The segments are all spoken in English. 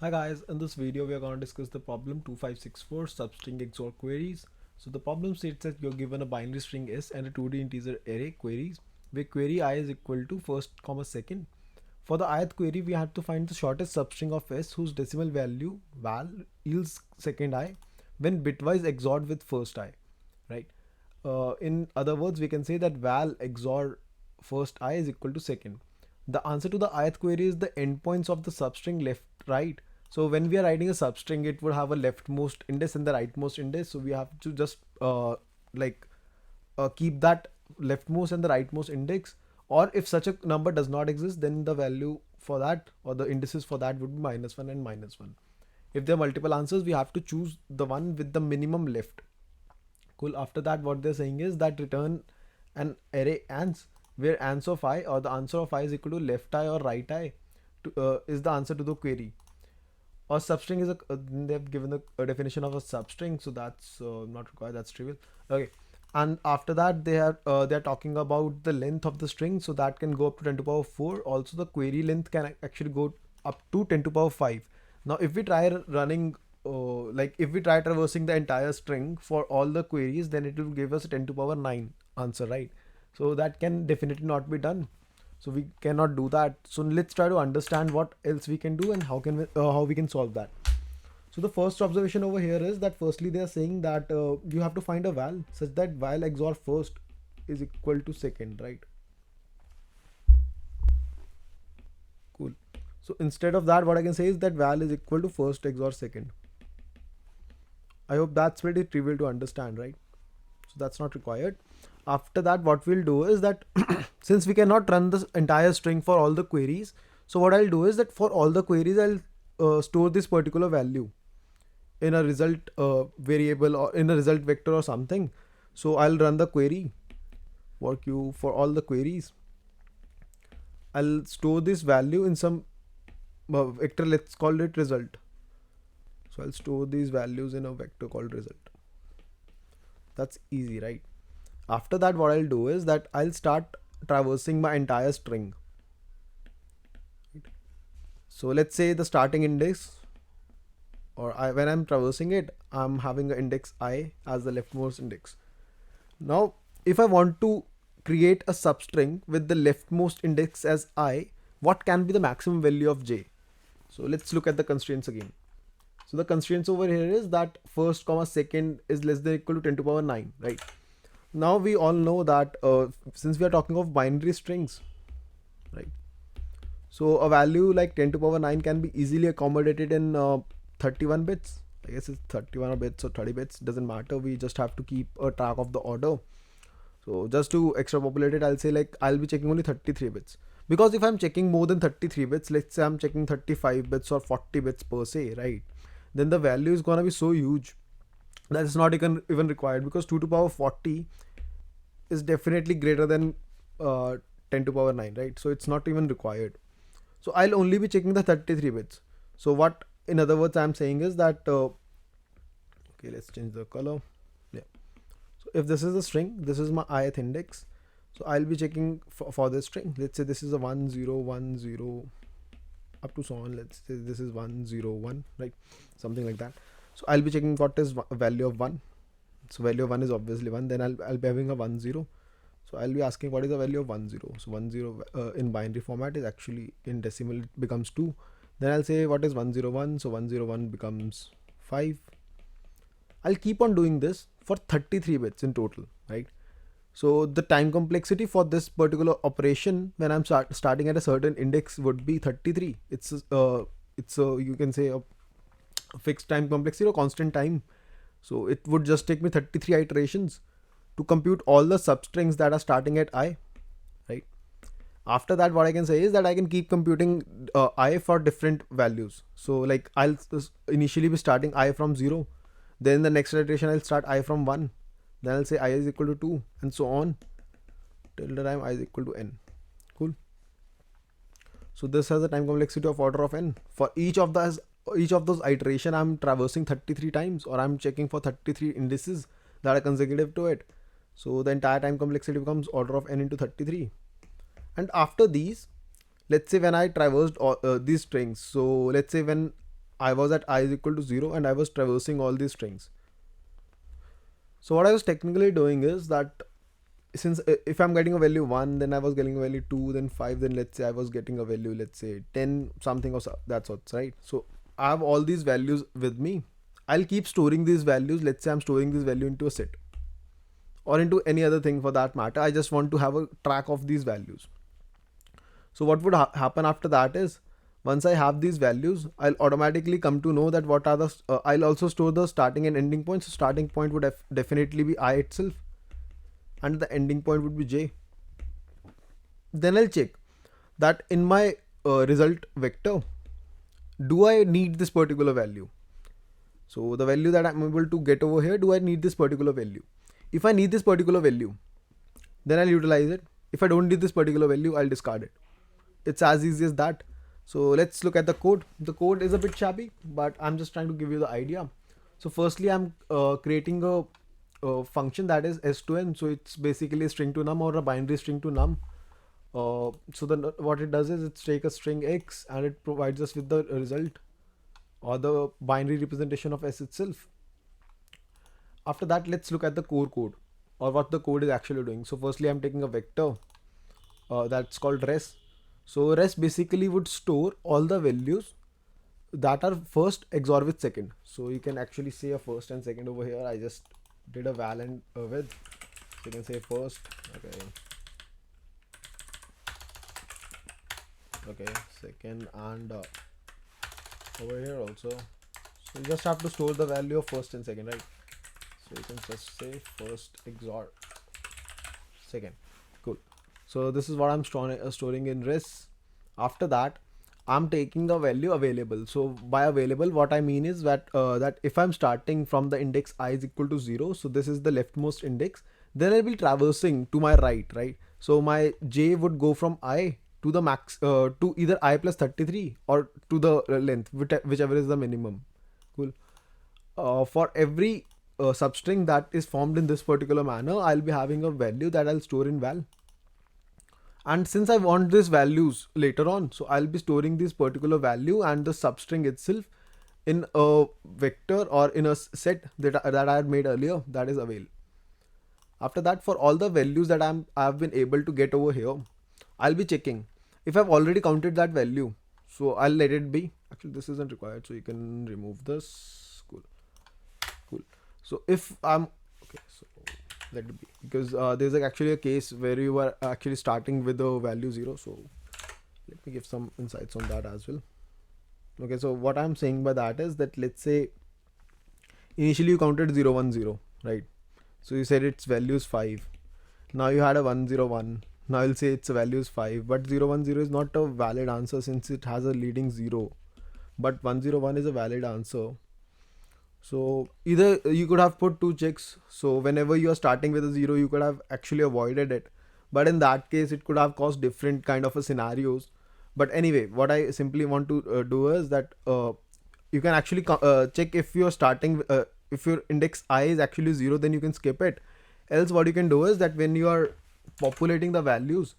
Hi guys, in this video we are going to discuss the problem 2564 substring XOR queries. So the problem states that you're given a binary string s and a 2D integer array queries where query I is equal to first comma second. For the ith query we have to find the shortest substring of s whose decimal value val yields second I when bitwise XORed with first I, right? In other words, we can say that val XOR first I is equal to second. The answer to the ith query is the endpoints of the substring left, right. So when we are writing a substring, it would have a leftmost index and the rightmost index. So we have to just like keep that leftmost and the rightmost index. Or if such a number does not exist, then the value for that or the indices for that would be -1 and -1. If there are multiple answers, we have to choose the one with the minimum left. Cool. After that, what they're saying is that return an array ans where ans of I or the answer of I is equal to left I or right I is the answer to the query. Or substring is they've given a definition of a substring, so that's not required. That's trivial. Okay. And after that, they're talking about the length of the string, so that can go up to 10 to power 4. Also, the query length can actually go up to 10 to power 5. Now, if we try running, like if we try traversing the entire string for all the queries, then it will give us a 10 to power 9 answer, right? So that can definitely not be done. So we cannot do that. So let's try to understand what else we can do and how we can solve that. So the first observation over here is that firstly they are saying that you have to find a val such that val XOR first is equal to second, right? Cool. So instead of that, what I can say is that val is equal to first XOR second. I hope that's pretty trivial to understand, right? So that's not required. After that, what we'll do is that since we cannot run this entire string for all the queries, so what I'll do is that for all the queries, I'll store this particular value in a result variable or in a result vector or something. So I'll run the query for q for all the queries. I'll store this value in some vector. Let's call it result. So I'll store these values in a vector called result. That's easy, right? After that, what I'll do is that I'll start traversing my entire string. So let's say the starting index, or when I'm traversing it, I'm having an index I as the leftmost index. Now, if I want to create a substring with the leftmost index as I, what can be the maximum value of j? So let's look at the constraints again. So the constraints over here is that first comma second is less than or equal to 10 to power 9, right? Now we all know that since we are talking of binary strings, right? So a value like 10 to power 9 can be easily accommodated in 31 bits. I guess it's 31 bits or 30 bits, doesn't matter. We just have to keep a track of the order. So just to extrapolate it, I'll say like I'll be checking only 33 bits. Because if I'm checking more than 33 bits, let's say I'm checking 35 bits or 40 bits per se, right? Then the value is gonna be so huge that it's not even required, because 2 to power 40 is definitely greater than 10 to power 9, right? So it's not even required. So I'll only be checking the 33 bits. So what, in other words, I'm saying is that okay, let's change the color. Yeah. So if this is a string, this is my ith index. So I'll be checking for this string. Let's say this is a 1 0 1 0 up to so on. Let's say this is 1 0 1, right? Something like that. So I'll be checking what is value of 1. So value of 1 is obviously 1. Then I'll be having a 1 0. So I'll be asking what is the value of 1 0. So 1 0 in binary format is actually in decimal, it becomes 2. Then I'll say what is 1 0 1. So 1 0 1 becomes 5. I'll keep on doing this for 33 bits in total, right? So the time complexity for this particular operation when I'm starting at a certain index would be 33. It's you can say a fixed time complexity or constant time. So it would just take me 33 iterations to compute all the substrings that are starting at I, right? After that, what I can say is that I can keep computing I for different values. So like I'll initially be starting I from 0. Then the next iteration I'll start I from 1. Then I'll say I is equal to 2 and so on till the time I is equal to n. Cool. So this has a time complexity of order of n. For each of those iteration, I'm traversing 33 times, or I'm checking for 33 indices that are consecutive to it. So the entire time complexity becomes order of n into 33. And after these, let's say when I traversed these strings, so let's say when I was at I is equal to 0 and I was traversing all these strings. So what I was technically doing is that since if I'm getting a value 1, then I was getting a value 2, then 5, then let's say I was getting a value, let's say 10 something or so, that's what's right. So I have all these values with me. I'll keep storing these values. Let's say I'm storing this value into a set or into any other thing for that matter. I just want to have a track of these values. So what would happen after that is, once I have these values, I'll automatically come to know that what are the I'll also store the starting and ending points. So starting point would definitely be I itself, and the ending point would be j. Then I'll check that in my result vector, do I need this particular value? So the value that I'm able to get over here, do I need this particular value? If I need this particular value, then I'll utilize it. If I don't need this particular value, I'll discard it. It's as easy as that. So let's look at the code. The code is a bit shabby, but I'm just trying to give you the idea. So firstly, I'm creating a function that is s2n. So it's basically a string to num or a binary string to num. So then what it does is it's take a string x and it provides us with the result or the binary representation of s itself. After that, let's look at the core code or what the code is actually doing. So firstly, I'm taking a vector that's called res. So res basically would store all the values that are first XOR with second. So you can actually say a first and second over here. I just did a val and with. So you can say first. Okay, second and over here also. So you just have to store the value of first and second, right? So you can just say first XOR second. Cool. So this is what I'm storing in res. After that, I'm taking the value available. So by available, what I mean is that that if I'm starting from the index I is equal to 0, so this is the leftmost index, then I'll be traversing to my right. So my j would go from I to the max to either I plus 33 or to the length, whichever is the minimum. Cool. For every substring that is formed in this particular manner, I'll be having a value that I'll store in val. And since I want these values later on, so I'll be storing this particular value and the substring itself in a vector or in a set that I had made earlier, that is avail. After that, for all the values that I've been able to get over here, I'll be checking if I've already counted that value. So I'll let it be. Actually, this isn't required, so you can remove this. Cool. So if I'm okay, so let it be, because there's actually a case where you are actually starting with the value 0. So let me give some insights on that as well. Okay, so what I'm saying by that is that, let's say initially you counted 0 1 0, right? So you said its value is 5. Now you had a 1 0 1. Now I'll say its value is 5, but 0 1 0 is not a valid answer since it has a leading 0, but 1 0 1 is a valid answer. So either you could have put 2 checks. So whenever you are starting with a 0, you could have actually avoided it. But in that case, it could have caused different kind of a scenarios. But anyway, what I simply want to do is that you can actually check if you're starting, if your index I is actually 0, then you can skip it. Else what you can do is that when you are populating the values,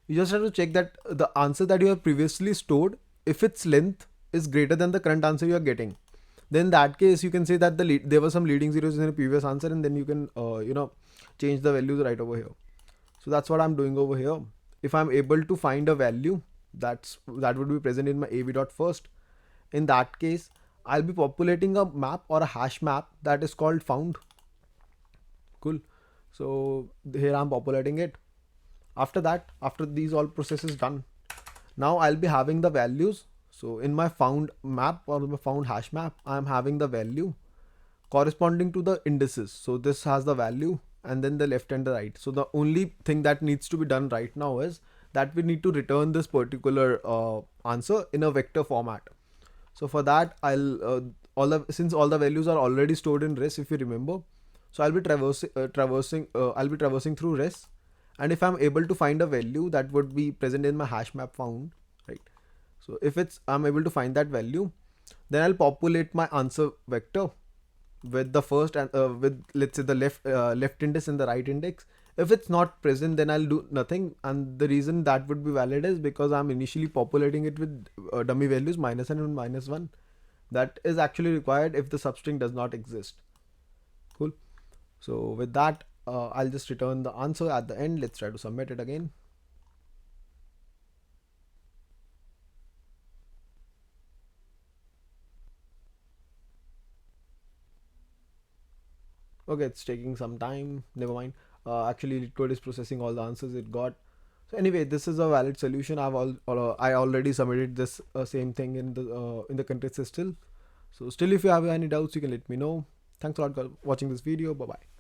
you just have to check that the answer that you have previously stored, if its length is greater than the current answer you are getting, then in that case you can say that there were some leading zeros in the previous answer, and then you can change the values right over here. So that's what I'm doing over here. If I'm able to find a value that would be present in my av.first, in that case I'll be populating a map or a hash map that is called found. Cool. So here I'm populating it. After that, after these all processes done, now I'll be having the values. So in my found map or my found hash map, I'm having the value corresponding to the indices. So this has the value and then the left and the right. So the only thing that needs to be done right now is that we need to return this particular answer in a vector format. So for that, since all the values are already stored in res, if you remember, so I'll be traversing through res, and if I'm able to find a value that would be present in my hash map found, right? So if I'm able to find that value, then I'll populate my answer vector with the first and with, let's say, the left index and the right index. If it's not present, then I'll do nothing, and the reason that would be valid is because I'm initially populating it with dummy values -n and -1. That is actually required if the substring does not exist. Cool. So with that, I'll just return the answer at the end. Let's try to submit it again. Okay, it's taking some time. Never mind. Actually, Leetcode is processing all the answers it got. So anyway, this is a valid solution. I already submitted this same thing in the contest still. So still, if you have any doubts, you can let me know. Thanks a lot for watching this video. Bye bye.